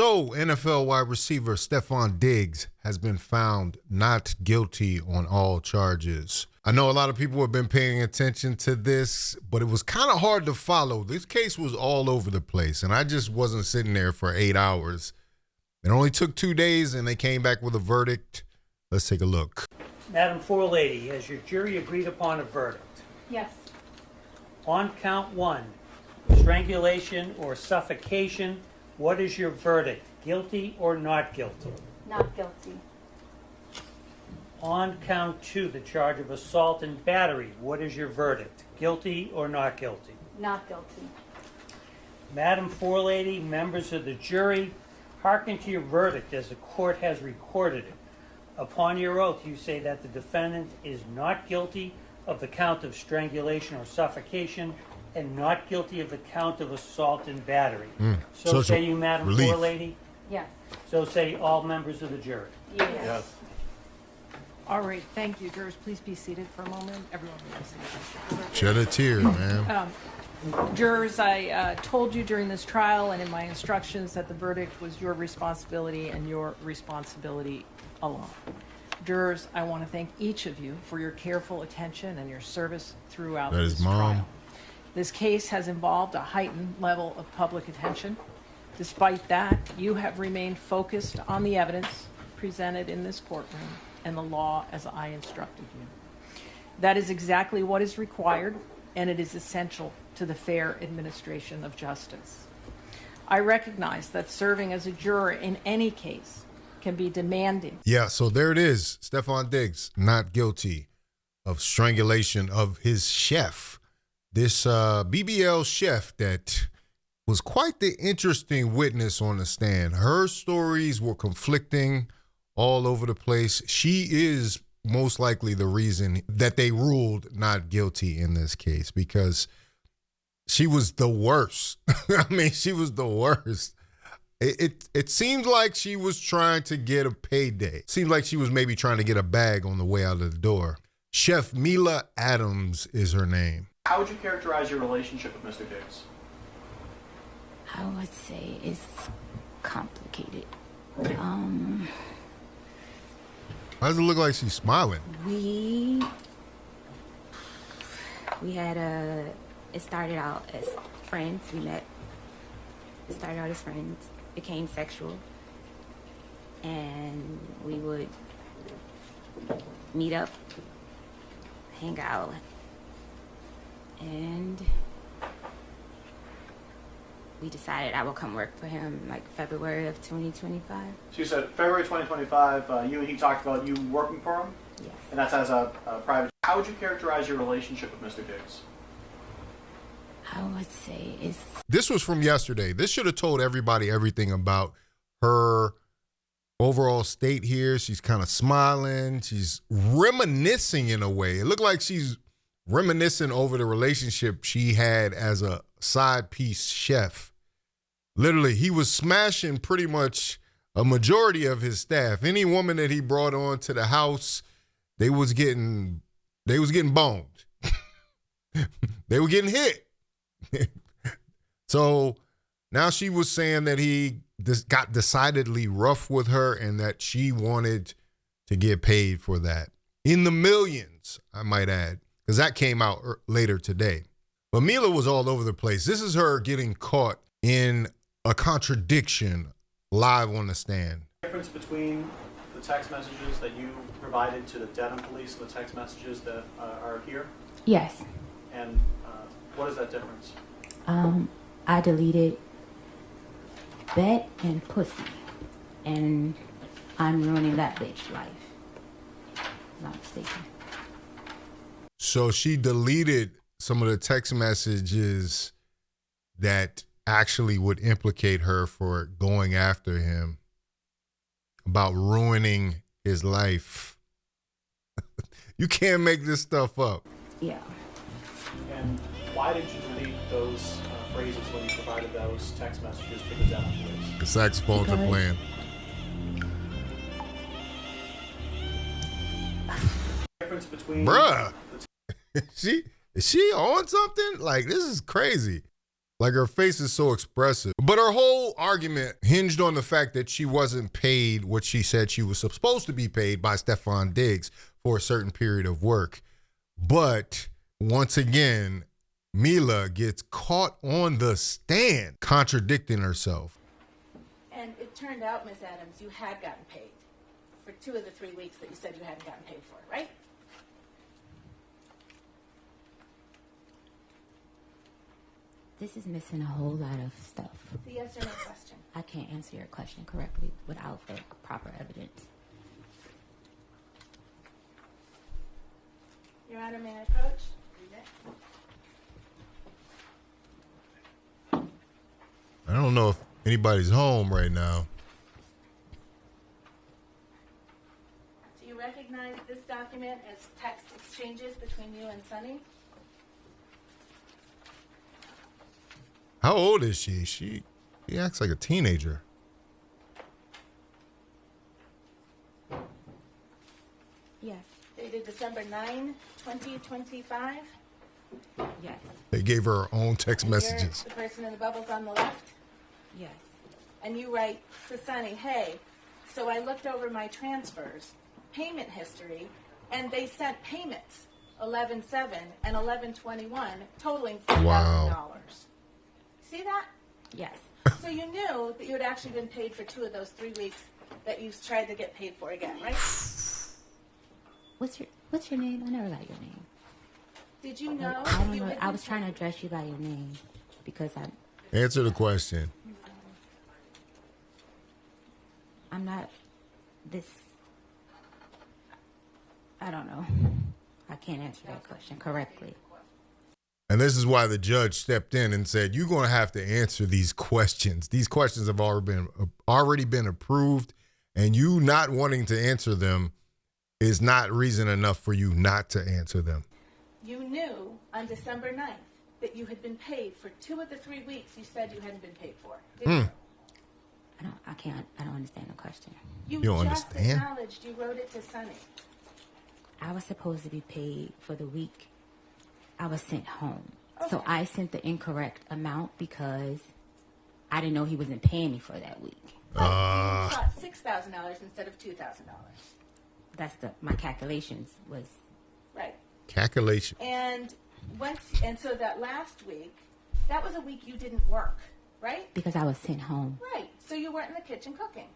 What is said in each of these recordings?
So, NFL wide receiver Stefon Diggs has been found not guilty on all charges. I know a lot of people have been paying attention to this, but it was kind of hard to follow. This case was all over the place, and I just wasn't sitting there for 8 hours. It only took 2 days, and they came back with a verdict. Let's take a look. Madam Forelady, has your jury agreed upon a verdict? Yes. On count 1, strangulation or suffocation, what is your verdict? Guilty or not guilty? Not guilty. On count 2, the charge of assault and battery, what is your verdict? Guilty or not guilty? Not guilty. Madam Forelady, members of the jury, hearken to your verdict as the court has recorded it. Upon your oath, you say that the defendant is not guilty of the count of strangulation or suffocation and not guilty of the count of assault and battery. So say you, Madam Forelady? Yes. So say all members of the jury? Yes. All right, thank you. Jurors, please be seated for a moment. Everyone be seated. Shed a tear, man. Jurors, I told you during this trial and in my instructions that the verdict was your responsibility and your responsibility alone. Jurors, I want to thank each of you for your careful attention and your service throughout this trial. This case has involved a heightened level of public attention. Despite that, you have remained focused on the evidence presented in this courtroom and the law as I instructed you. That is exactly what is required, and it is essential to the fair administration of justice. I recognize that serving as a juror in any case can be demanding. Yeah, so there it is. Stefon Diggs, not guilty of strangulation of his chef. This BBL chef that was quite the interesting witness on the stand. Her stories were conflicting all over the place. She is most likely the reason that they ruled not guilty in this case because she was the worst. I mean, she was the worst. It seemed like she was trying to get a payday. It seemed like she was maybe trying to get a bag on the way out of the door. Chef Mila Adams is her name. How would you characterize your relationship with Mr. Diggs? I would say it's complicated. Why does it look like she's smiling? We had it started out as friends. We met. It started out as friends, became sexual, and we would meet up, hang out, and we decided I would come work for him like February of 2025. So you said February 2025, you and he talked about you working for him? Yes. And that's as a private. How would you characterize your relationship with Mr. Diggs? I would say it's... This was from yesterday. This should have told everybody everything about her overall state here. She's kind of smiling. She's reminiscing in a way. It looked like she's reminiscing over the relationship she had as a side piece chef. Literally, he was smashing pretty much a majority of his staff. Any woman that he brought on to the house, they was getting boned. They were getting hit. So now she was saying that he got decidedly rough with her and that she wanted to get paid for that. In the millions, I might add, because that came out later today. But Mila was all over the place. This is her getting caught in a contradiction live on the stand. The difference between the text messages that you provided to the Dedham police and the text messages that are here? Yes. And what is that difference? I deleted bet and pussy, and I'm ruining that bitch life. Not mistaken. So she deleted some of the text messages that actually would implicate her for going after him about ruining his life. You can't make this stuff up. Yeah. And why did you delete those phrases when you provided those text messages to the Dedham police? The saxophones are playing. Difference between Bruh. Is she on something? Like, this is crazy. Like, her face is so expressive. But her whole argument hinged on the fact that she wasn't paid what she said she was supposed to be paid by Stefon Diggs for a certain period of work. But once again, Mila gets caught on the stand contradicting herself. And it turned out, Ms. Adams, you had gotten paid for 2 of the 3 weeks that you said you hadn't gotten paid for, right? This is missing a whole lot of stuff. The yes or no question. I can't answer your question correctly without the proper evidence. Your Honor, may I approach? I don't know if anybody's home right now. Do you recognize this document as text exchanges between you and Sonny? How old is she? She acts like a teenager. Yes. Dated December 9, 2025. Yes. They gave her her own text And messages. You're the person in the bubbles on the left. Yes. And you write to Sonny, hey, so I looked over my transfers, payment history, and they sent payments, 11/7 and 11/21, totaling $4,000. Wow. See that? Yes. So you knew that you had actually been paid for 2 of those 3 weeks that you tried to get paid for again, right? What's your name? I never got your name. Did you know? I don't you know. had I been was trying to address you by your name because Answer the question. I'm not this. I don't know. I can't answer that question correctly. And this is why the judge stepped in and said, you're going to have to answer these questions. These questions have already been approved, and you not wanting to answer them is not reason enough for you not to answer them. You knew on December 9th that you had been paid for 2 of the 3 weeks you said you hadn't been paid for. Didn't you? I don't understand the question. You don't just understand? acknowledged you wrote it to Sonny. I was supposed to be paid for the week I was sent home. So Okay. I sent the incorrect amount because I didn't know he wasn't paying me for that week. Right, so you thought $6,000 instead of $2,000. That's my calculations was Right. Calculation. And so that last week, that was a week you didn't work, right? because I was sent home. Right. So you weren't in the kitchen cooking.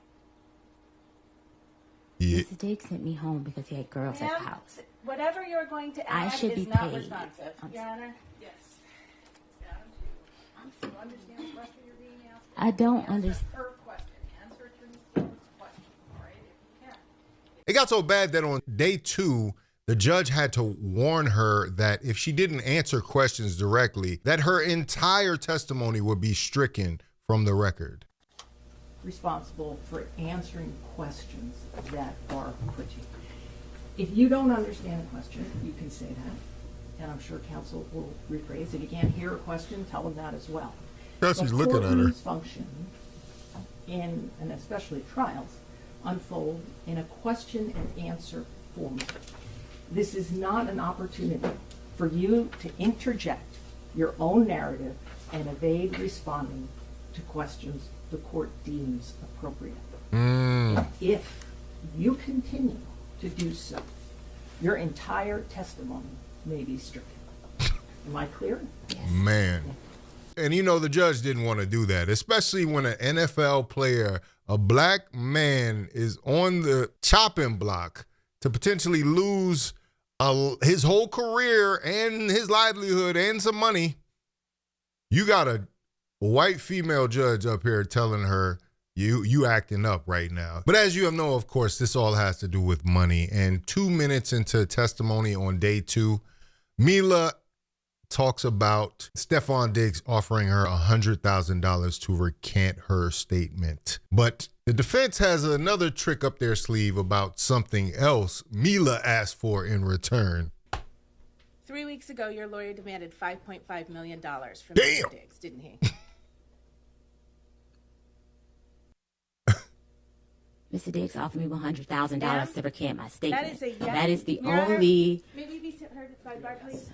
Yeah. Mr. Diggs sent me home because he had girls at the Ma'am, house. whatever you're going to I add should is be not paid. responsive, Your Honor. Yes. You understand the question you're being asked? I don't understand. Her question. Answer to Ms. question. All right, if you can. It got so bad that on day 2, the judge had to warn her that if she didn't answer questions directly, that her entire testimony would be stricken from the record. Responsible for answering questions that are put to you. If you don't understand a question, you can say that, and I'm sure counsel will rephrase. If you can't hear a question, tell them that as well. Kelsey's But looking at her. courtrooms function in, and especially trials, unfold in a question and answer format. This is not an opportunity for you to interject your own narrative and evade responding to questions the court deems appropriate. And if you continue to do so, your entire testimony may be stricken. Am I clear? Man. And the judge didn't want to do that, especially when an NFL player, a black man, is on the chopping block to potentially lose his whole career and his livelihood and some money. You got a white female judge up here telling her, you acting up right now. But as you know, of course, this all has to do with money. And 2 minutes into testimony on day 2, Mila talks about Stefon Diggs offering her $100,000 to recant her statement. But the defense has another trick up their sleeve about something else Mila asked for in return. 3 weeks ago, your lawyer demanded $5.5 million from Damn. Mr. Diggs, didn't he? Mr. Diggs offered me $100,000 to recant my statement. That is a yes. That is the Your Honor, only. Maybe be heard at sidebar, please.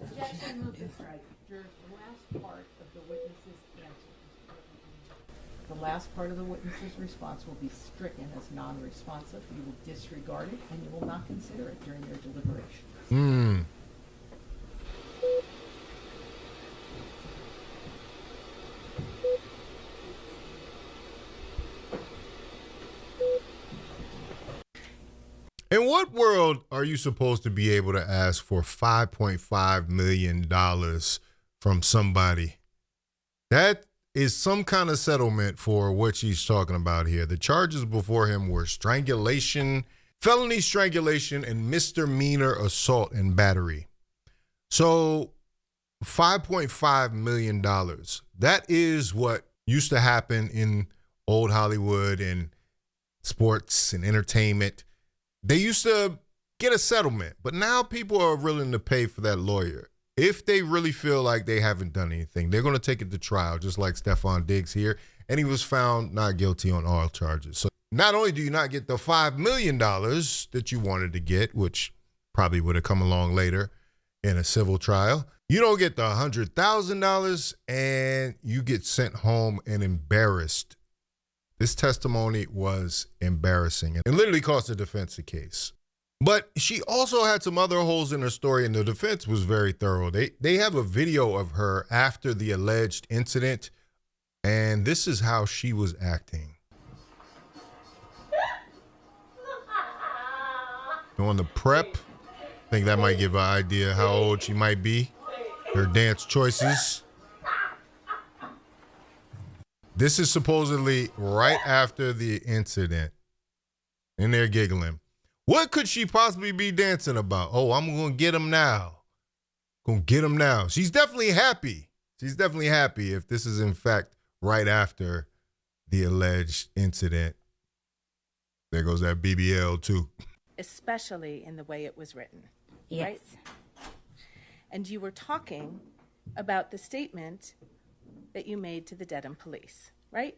Objection moved and strike. Jurors, the last part the witness's answer. The last part of the witness's response will be stricken as non-responsive. You will disregard it and you will not consider it during your deliberations. In what world are you supposed to be able to ask for $5.5 million from somebody? That is some kind of settlement for what she's talking about here. The charges before him were strangulation, felony strangulation, and misdemeanor assault and battery. So $5.5 million. That is what used to happen in old Hollywood and sports and entertainment. They used to get a settlement, but now people are willing to pay for that lawyer. If they really feel like they haven't done anything, they're going to take it to trial, just like Stefon Diggs here, and he was found not guilty on all charges. So not only do you not get the $5 million that you wanted to get, which probably would have come along later in a civil trial, you don't get the $100,000, and you get sent home and embarrassed. This testimony was embarrassing and literally cost the defense the case. But she also had some other holes in her story, and the defense was very thorough. They have a video of her after the alleged incident, and this is how she was acting. On the prep, I think that might give an idea how old she might be, her dance choices. This is supposedly right after the incident, and they're giggling. What could she possibly be dancing about? Oh, I'm going to get him now. Going to get him now. She's definitely happy. She's definitely happy if this is, in fact, right after the alleged incident. There goes that BBL, too. Especially in the way it was written. Yes. Right? And you were talking about the statement that you made to the Dedham police, right?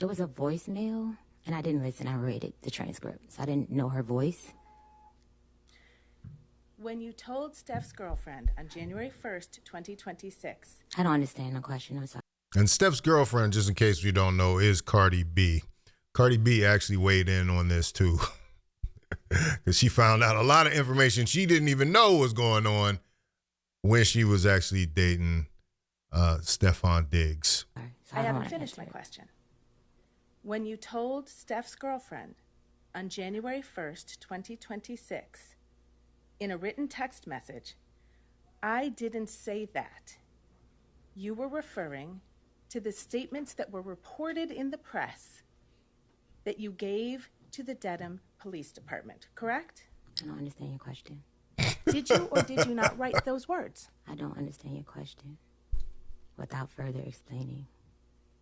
It was a voicemail, and I didn't listen. I read the transcript, so I didn't know her voice. When you told Steph's girlfriend on January 1st, 2026. I don't understand the question. I'm sorry. And Steph's girlfriend, just in case you don't know, is Cardi B. Cardi B actually weighed in on this, too. Because she found out a lot of information she didn't even know was going on when she was actually dating Stefon Diggs. Sorry. So I don't haven't wanna finished my answer it. question. When you told Steph's girlfriend on January 1st, 2026, in a written text message, I didn't say that, you were referring to the statements that were reported in the press that you gave to the Dedham Police Department, correct? I don't understand your question. Did you or did you not write those words? I don't understand your question. Without further explaining.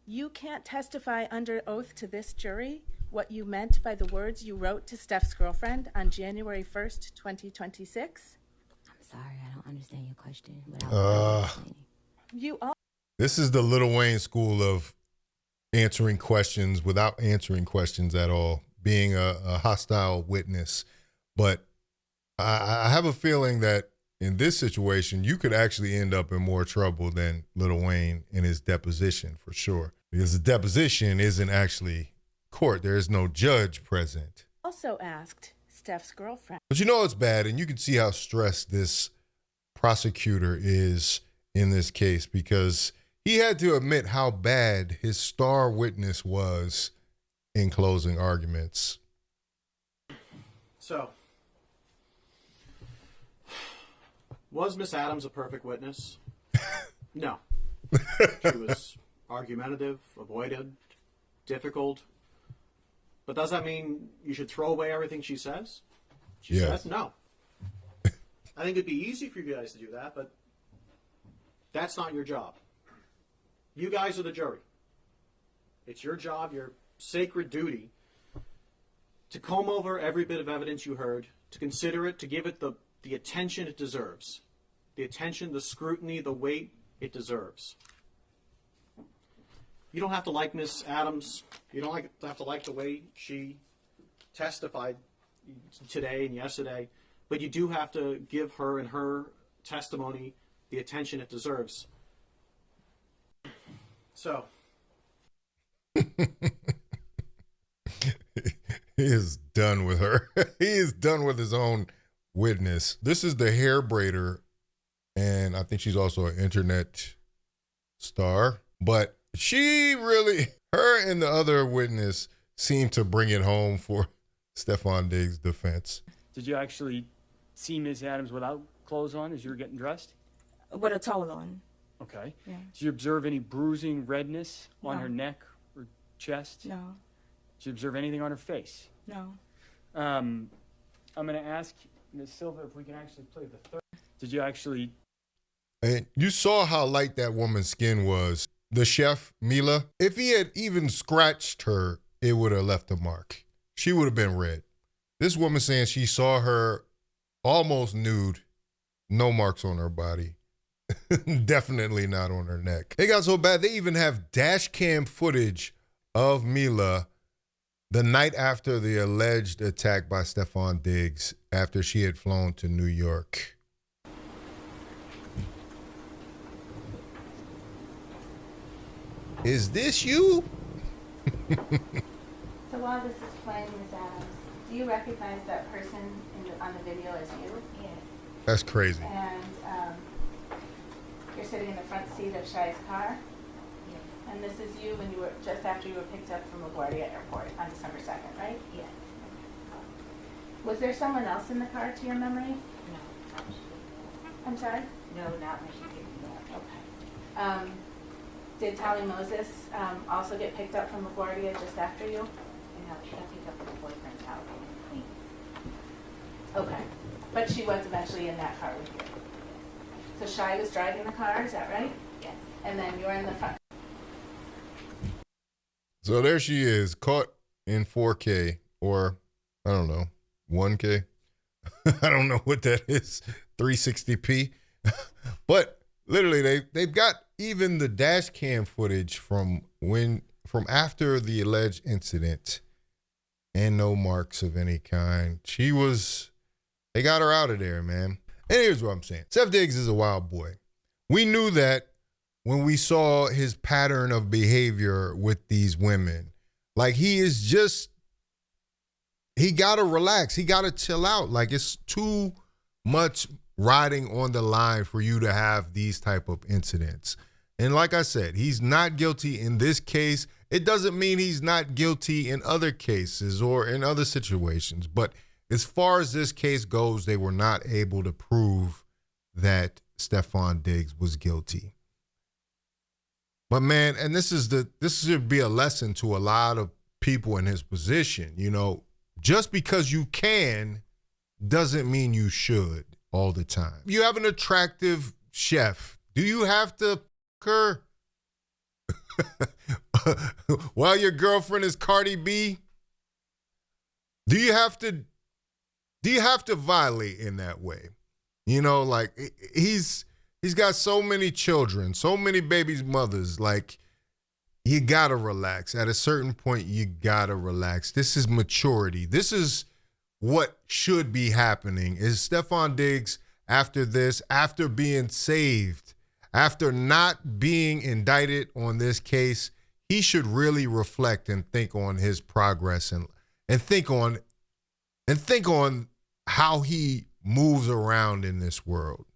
You can't testify under oath to this jury what you meant by the words you wrote to Steph's girlfriend on January 1st, 2026? I'm sorry, I don't understand your question. Without further explaining. You all. This is the Lil Wayne school of answering questions without answering questions at all, being a hostile witness. But I have a feeling that in this situation, you could actually end up in more trouble than Lil Wayne in his deposition, for sure. Because the deposition isn't actually court. There is no judge present. Also asked Steph's girlfriend. But you know it's bad, and you can see how stressed this prosecutor is in this case, because he had to admit how bad his star witness was in closing arguments. So, was Miss Adams a perfect witness? No. She was argumentative, avoided, difficult. But does that mean you should throw away everything she says? She Yes. says no. I think it'd be easy for you guys to do that, but that's not your job. You guys are the jury. It's your job, your sacred duty, to comb over every bit of evidence you heard, to consider it, to give it the attention it deserves. The attention, the scrutiny, the weight it deserves. You don't have to like Miss Adams. You don't have to like the way she testified today and yesterday, but you do have to give her and her testimony the attention it deserves. So, He is done with her. He is done with his own witness. This is the hair braider, and I think she's also an internet star. But she really, her and the other witness seem to bring it home for Stefon Diggs' defense. Did you actually see Ms. Adams without clothes on as you were getting dressed? With a towel on. Okay. Yeah. Did you observe any bruising, redness on No. her neck or chest? No. Did you observe anything on her face? No. I'm going to ask Ms. Silva if we can actually play the third. Did you actually... And you saw how light that woman's skin was. The chef, Mila, if he had even scratched her, it would have left a mark. She would have been red. This woman saying she saw her almost nude, no marks on her body. Definitely not on her neck. It got so bad, they even have dash cam footage of Mila the night after the alleged attack by Stefon Diggs after she had flown to New York. Is this you? So while this is playing, Ms. Adams, do you recognize that person on the video as you? Yes. That's crazy. And you're sitting in the front seat of Shai's car? Yes. And this is you when you were, just after you were picked up from LaGuardia Airport on December 2nd, right? Yes. Was there someone else in the car to your memory? No. Not when she I'm sorry? picked me up. No, not when she picked me up. Okay. Did Tally Moses also get picked up from LaGuardia just after you? No, she got picked up at her boyfriend's house in Queens. Okay. But she was eventually in that car with you? So Shai was driving the car, is that right? Yes. And then you're in the front. So there she is, caught in 4K, or I don't know, 1K. I don't know what that is, 360p. But literally, they've got even the dash cam footage from after the alleged incident, and no marks of any kind. They got her out of there, man. And here's what I'm saying. Stef Diggs is a wild boy. We knew that when we saw his pattern of behavior with these women. Like, he got to relax. He got to chill out. Like, it's too much riding on the line for you to have these type of incidents. And like I said, he's not guilty in this case. It doesn't mean he's not guilty in other cases or in other situations. But as far as this case goes, they were not able to prove that Stefon Diggs was guilty. But man, and this should be a lesson to a lot of people in his position. You know, just because you can doesn't mean you should all the time. You have an attractive chef. Do you have to her while your girlfriend is Cardi B? Do you have to violate in that way? You know, like he's got so many children, so many babies' mothers. Like, you gotta relax. At a certain point, you gotta relax. This is maturity. This is what should be happening. Is Stefon Diggs, after this, after being saved, after not being indicted on this case, he should really reflect and think on his progress and think on how he moves around in this world.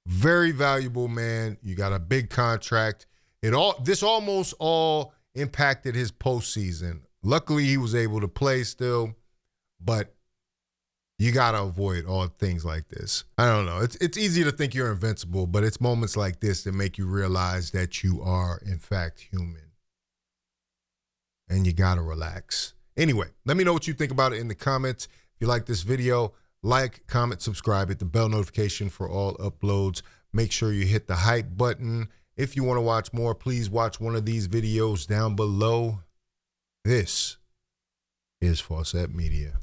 Very valuable man. You got a big contract. This almost all impacted his postseason. Luckily, he was able to play still, but you got to avoid all things like this. I don't know. It's easy to think you're invincible, but it's moments like this that make you realize that you are, in fact, human. And you got to relax. Anyway, let me know what you think about it in the comments. If you like this video, like, comment, subscribe, hit the bell notification for all uploads. Make sure you hit the hype button. If you want to watch more, please watch one of these videos down below. This is Faucette Media.